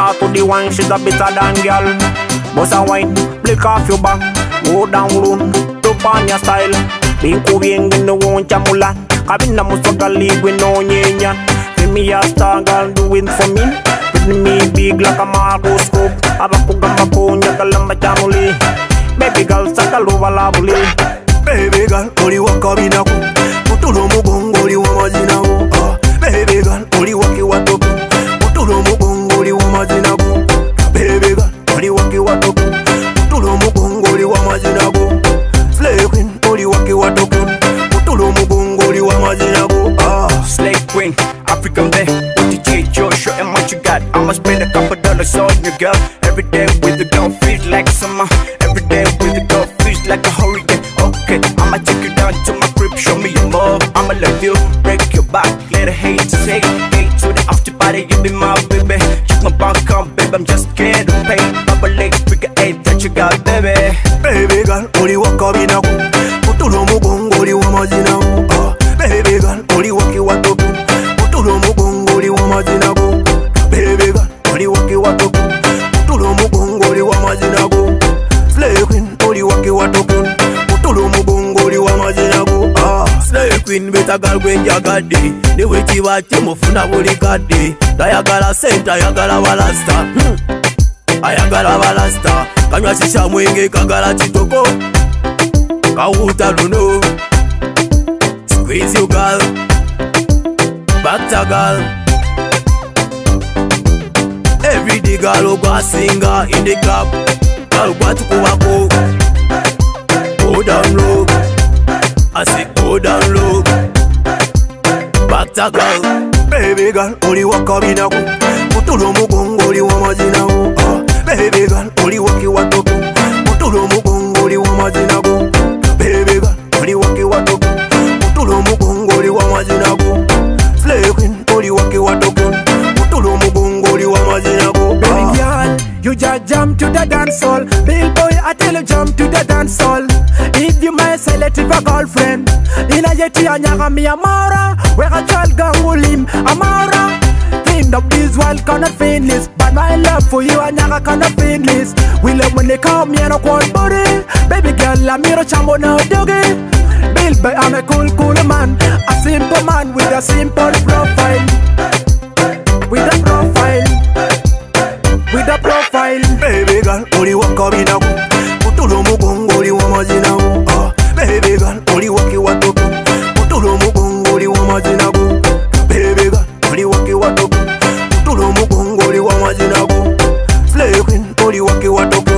Start to the wine, she's a better than girl. Bust a wine, flick off your back, go down low, drop on your style. Binko bien in the one chamula, Kabina Musagali with no nyenya. Give me a star girl, do it for me. With me big like a microscope. Abakugamba ponya kalamba chamuli. Baby girl, sakaluva lavuli. Baby girl, oli wakabinaku. Mutulo mugongo oli wamazinaku. Baby girl, oli waki watoku. Mutulo mugongo oli wamazinaku. Baby girl, oli waki watoku. Mutulo mugongo oli wamazinaku. Slay queen, oli waki watoku. Mutulo mugongo oli wamazinaku. Slay queen, African day. What you take, Joe, show them what you got. I'ma spend a couple dollars on your girl. Every day with the girl, feels like summer. Every day with the girl, feels like a holiday. Okay, I'ma take you down to my crib, show me your love. I'ma love you, break your back, let her hate to say. Hey, to the after party, you be my baby. Check my bank account, baby, I'm just scared to pay. Bubble legs, figure eight that you got, baby. Baby girl, oli wakabinaku. Mutulo mugongo oli wamazinaku. Baby girl, oli waki watoku. Mutulo mugongo oli wamazinaku. Baby girl, oli waki watoku. Mutulo mugongo oli wamazinaku. Slay queen, oli waki watoku. Mutulo mugongo oli wamazinaku. Slay queen, beta girl gwen jagadi. Ne weti wate mufuna buli kadi. Dayagala senta, ayagala walasta. Ayagala walasta. Kanywa shisha mwenge kagala chitoko. Kawuta luno. Squeeze you girl. Back girl. Every day girl go singer in the club. Girl go to wako. Go down low. I say go down low. Back girl. Baby girl, oli wakabinaku. Mutulo mugongo oli wamazinaku. Baby girl, oli waki watoku. Mutulo mugongo oli wamazinaku. Baby girl, oli waki watoku. Mutulo mugongo oli wamazinaku. Slay queen, oli waki watoku. Mutulo mugongo oli wamazinaku. Baby girl, you just jump to the dance hall. Bill boy, I tell you jump to the dance hall. If you my selective a girlfriend, ina yeti anyaga mi amara. Where a child gangulim amara. Think of this world cannot finish, but my love for you anyaga cannot finish. We love when they come here no cold body. Baby girl, I'm here chambo now doggy. Bill boy, I'm a cool man, a simple man with a simple profile. With a profile. With a profile. Baby girl, oli wakabinaku. Mutulo mugongo oli wamazinaku. Baby girl, oli waki watoku. Mutulo mugongo oli wamazinaku. Baby girl, oli waki watoku. Mutulo mugongo oli wamazinaku. Slay queen, oli waki watoku.